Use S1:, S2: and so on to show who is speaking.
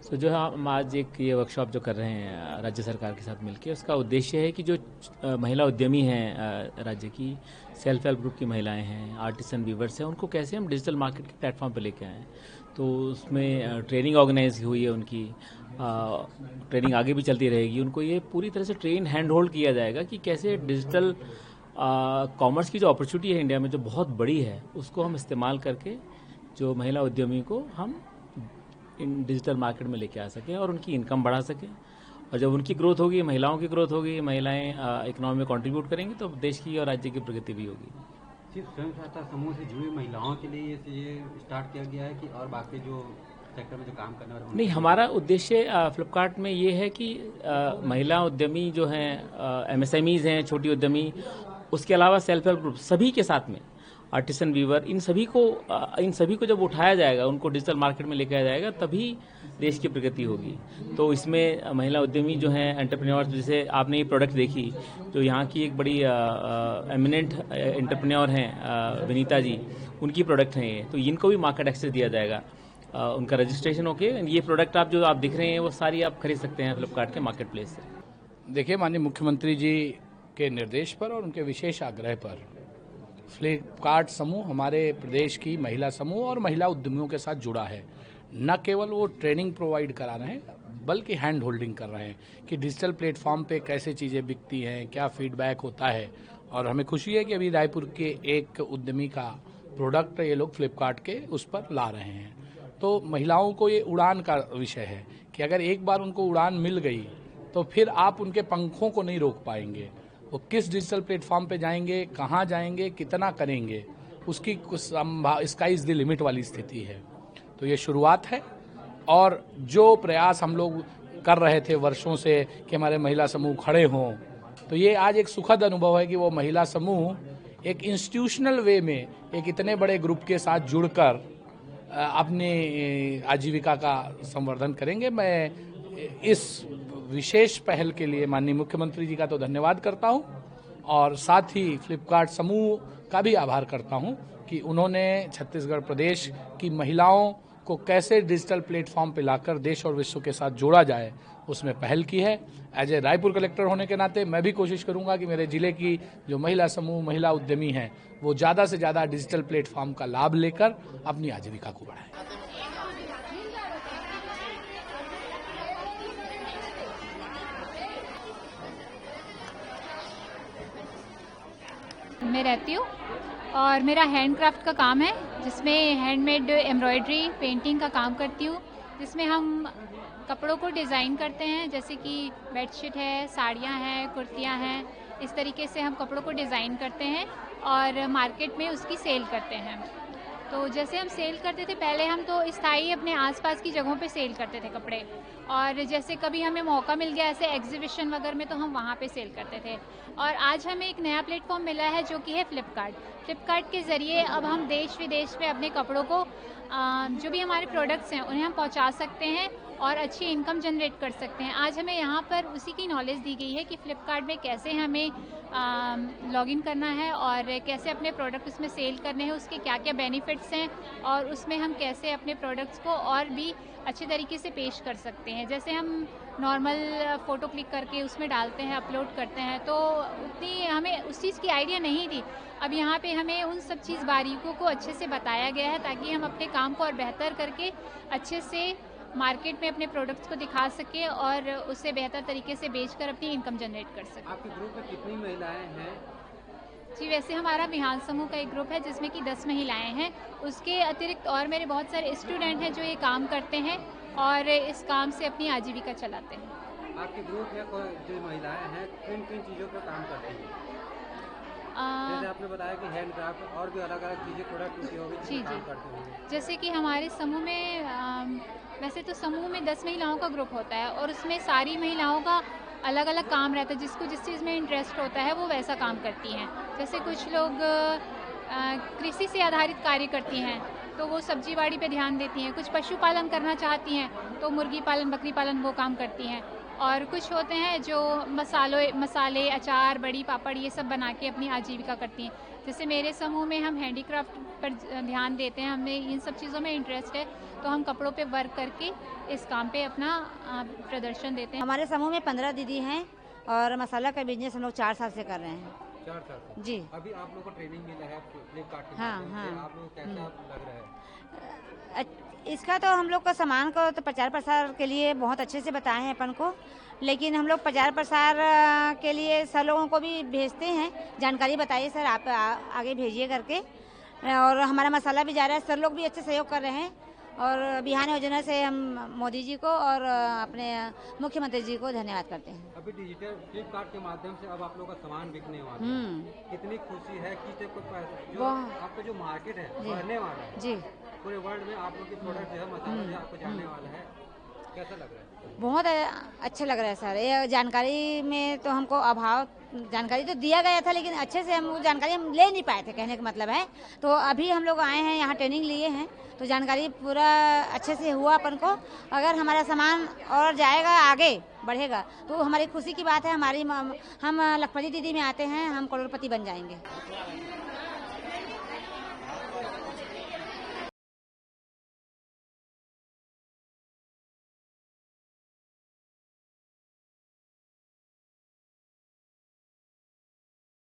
S1: जो है हम आज एक ये वर्कशॉप जो कर रहे हैं राज्य सरकार के साथ मिलकर, उसका उद्देश्य है कि जो महिला उद्यमी हैं राज्य की, सेल्फ हेल्प ग्रुप की महिलाएं हैं, आर्टिसन वीवर्स हैं, उनको कैसे हम डिजिटल मार्केट के प्लेटफॉर्म पे लेके आएँ। तो उसमें ट्रेनिंग ऑर्गेनाइज हुई है उनकी, ट्रेनिंग आगे भी चलती रहेगी। उनको ये पूरी तरह से ट्रेन हैंड होल्ड किया जाएगा कि कैसे डिजिटल कॉमर्स की जो अपॉर्चुनिटी है इंडिया में, जो बहुत बड़ी है, उसको हम इस्तेमाल करके जो महिला उद्यमी को हम इन डिजिटल मार्केट में लेके आ सकें और उनकी इनकम बढ़ा सकें। और जब उनकी ग्रोथ होगी, महिलाओं की ग्रोथ होगी, महिलाएं इकोनॉमी में कंट्रीब्यूट करेंगी, तो देश की और राज्य की प्रगति भी होगी।
S2: सिर्फ स्वयं सहायता समूह से जुड़ी महिलाओं के लिए ये स्टार्ट किया गया है कि और बाकी जो सेक्टर में जो काम करने वाले?
S1: नहीं, हमारा उद्देश्य फ्लिपकार्ट में ये है कि महिला उद्यमी जो हैं, एमएसएमईज हैं, छोटी उद्यमी, उसके अलावा सेल्फ हेल्प ग्रुप, सभी के साथ में आर्टिसन वीवर, इन सभी को जब उठाया जाएगा, उनको डिजिटल मार्केट में लेकर आया जाएगा, तभी देश की प्रगति होगी। तो इसमें महिला उद्यमी जो हैं, एंटरप्रेन्योर्स, जैसे आपने ये प्रोडक्ट देखी, जो यहाँ की एक बड़ी एमिनेंट एंटरप्रेन्योर हैं विनीता जी, उनकी प्रोडक्ट हैं ये, तो इनको भी मार्केट एक्सेस दिया जाएगा। उनका रजिस्ट्रेशन होके ये प्रोडक्ट आप दिख रहे हैं, वो सारी आप खरीद सकते हैं फ्लिपकार्ट के मार्केट प्लेस से।
S3: देखिए, माननीय मुख्यमंत्री जी के निर्देश पर और उनके विशेष आग्रह पर फ्लिपकार्ट समूह हमारे प्रदेश की महिला समूह और महिला उद्यमियों के साथ जुड़ा है। न केवल वो ट्रेनिंग प्रोवाइड करा रहे हैं, बल्कि हैंड होल्डिंग कर रहे हैं कि डिजिटल प्लेटफॉर्म पे कैसे चीज़ें बिकती हैं, क्या फीडबैक होता है। और हमें खुशी है कि अभी रायपुर के एक उद्यमी का प्रोडक्ट ये लोग फ्लिपकार्ट के उस पर ला रहे हैं। तो महिलाओं को ये उड़ान का विषय है कि अगर एक बार उनको उड़ान मिल गई तो फिर आप उनके पंखों को नहीं रोक पाएंगे। वो किस डिजिटल प्लेटफॉर्म पे जाएंगे, कहाँ जाएंगे, कितना करेंगे, उसकी स्काई इज द लिमिट वाली स्थिति है। तो ये शुरुआत है, और जो प्रयास हम लोग कर रहे थे वर्षों से कि हमारे महिला समूह खड़े हों, तो ये आज एक सुखद अनुभव है कि वो महिला समूह एक इंस्टीट्यूशनल वे में एक इतने बड़े ग्रुप के साथ जुड़कर अपनी आजीविका का संवर्धन करेंगे। मैं इस विशेष पहल के लिए माननीय मुख्यमंत्री जी का तो धन्यवाद करता हूं, और साथ ही फ्लिपकार्ट समूह का भी आभार करता हूं कि उन्होंने छत्तीसगढ़ प्रदेश की महिलाओं को कैसे डिजिटल प्लेटफॉर्म पे लाकर देश और विश्व के साथ जोड़ा जाए, उसमें पहल की है। एज ए रायपुर कलेक्टर होने के नाते मैं भी कोशिश करूंगा कि मेरे जिले की जो महिला समूह, महिला उद्यमी हैं, वो ज़्यादा से ज़्यादा डिजिटल प्लेटफॉर्म का लाभ लेकर अपनी आजीविका को बढ़ाएं।
S4: मैं रहती हूँ और मेरा हैंडक्राफ्ट का काम है, जिसमें हैंडमेड एम्ब्रॉयडरी, पेंटिंग का काम करती हूँ, जिसमें हम कपड़ों को डिज़ाइन करते हैं, जैसे कि बेडशीट है, साड़ियाँ हैं, कुर्तियाँ हैं। इस तरीके से हम कपड़ों को डिज़ाइन करते हैं और मार्केट में उसकी सेल करते हैं। तो जैसे हम सेल करते थे पहले, हम तो स्थायी अपने आसपास की जगहों पे सेल करते थे कपड़े, और जैसे कभी हमें मौका मिल गया ऐसे एग्जीबिशन वगैरह में, तो हम वहाँ पे सेल करते थे। और आज हमें एक नया प्लेटफॉर्म मिला है जो कि है फ्लिपकार्ट के ज़रिए अब हम देश विदेश में अपने कपड़ों को, जो भी हमारे प्रोडक्ट्स हैं, उन्हें हम पहुँचा सकते हैं और अच्छी इनकम जनरेट कर सकते हैं। आज हमें यहाँ पर उसी की नॉलेज दी गई है कि फ्लिपकार्ट में कैसे हमें लॉगिन करना है और कैसे अपने प्रोडक्ट उसमें सेल करने हैं, उसके क्या क्या बेनिफिट्स हैं, और उसमें हम कैसे अपने प्रोडक्ट्स को और भी अच्छे तरीके से पेश कर सकते हैं। जैसे हम नॉर्मल फ़ोटो क्लिक करके उसमें डालते हैं, अपलोड करते हैं, तो उतनी हमें उस चीज़ की आइडिया नहीं थी। अब यहाँ पे हमें उन सब चीज़ बारीकों को अच्छे से बताया गया है, ताकि हम अपने काम को और बेहतर करके अच्छे से मार्केट में अपने प्रोडक्ट्स को दिखा सके और उसे बेहतर तरीके से बेचकर अपनी इनकम जनरेट कर सके।
S2: आपके ग्रुप में कितनी महिलाएं हैं?
S4: जी, वैसे हमारा मिहान समूह का एक ग्रुप है जिसमें कि 10 महिलाएं हैं। उसके अतिरिक्त और मेरे बहुत सारे स्टूडेंट हैं जो ये काम करते हैं और इस काम से अपनी आजीविका चलाते हैं।
S2: आपके ग्रुप में जो महिलाएं हैं किन किन चीज़ों पर काम करती हैं? जैसे आपने बताया कि हैंडक्राफ्ट और भी अलग अलग चीज़ें, प्रोडक्ट होगी,
S4: जी
S2: काम
S4: जी,
S2: करते होंगे।
S4: जैसे कि हमारे समूह में वैसे तो समूह में 10 महिलाओं का ग्रुप होता है, और उसमें सारी महिलाओं का अलग अलग काम रहता है। जिसको जिस चीज़ में इंटरेस्ट होता है वो वैसा काम करती हैं। जैसे कुछ लोग कृषि से आधारित कार्य करती हैं, तो वो सब्जी बाड़ी पे ध्यान देती हैं। कुछ पशुपालन करना चाहती हैं, तो मुर्गी पालन, बकरी पालन वो काम करती हैं। और कुछ होते हैं जो मसाले, अचार, बड़ी, पापड़ ये सब बना के अपनी आजीविका करती हैं। जैसे मेरे समूह में हम हैंडीक्राफ्ट पर ध्यान देते हैं, हमें इन सब चीज़ों में इंटरेस्ट है, तो हम कपड़ों पे वर्क करके इस काम पे अपना प्रदर्शन देते हैं।
S5: हमारे समूह में 15 दीदी हैं और मसाला का बिजनेस हम लोग 4 साल से कर रहे हैं।
S2: 4 साल से?
S5: जी।
S2: अभी आप लोगों को ट्रेनिंग मिला है फ्लिपकार्ट के
S5: हाँ,
S2: माध्यम से,
S5: हाँ।
S2: आप लोग कैसा लग रहा है?
S5: इसका तो हम लोग का सामान को तो प्रचार प्रसार के लिए बहुत अच्छे से बताए हैं अपन को, लेकिन हम लोग प्रचार प्रसार के लिए सर लोगों को भी भेजते हैं, जानकारी बताइए सर, आप आगे भेजिए करके। और हमारा मसाला भी जा रहा है, सर लोग भी अच्छे सहयोग कर रहे हैं। और बिहान योजना से हम मोदी जी को और अपने मुख्यमंत्री जी को धन्यवाद करते हैं।
S2: अभी डिजिटल फ्लिपकार्ट के माध्यम से अब आप लोगों का सामान बिकने वाला है, कितनी खुशी है कि जो आपका जो मार्केट है बढ़ने वाला है
S5: जी,
S2: पूरे वर्ल्ड में आप लोग की प्रोडक्ट जो है मसाला जो आपको जाने वाला है, कैसा लग रहा है?
S5: बहुत अच्छा लग रहा है सर। ये जानकारी में तो हमको अभाव, जानकारी तो दिया गया था लेकिन अच्छे से हम जानकारी हम ले नहीं पाए थे, कहने का मतलब है। तो अभी हम लोग आए हैं यहाँ, ट्रेनिंग लिए हैं, तो जानकारी पूरा अच्छे से हुआ अपन को। अगर हमारा सामान और जाएगा, आगे बढ़ेगा, तो हमारी खुशी की बात है। हम लखपति दीदी में आते हैं, हम करोड़पति बन जाएंगे।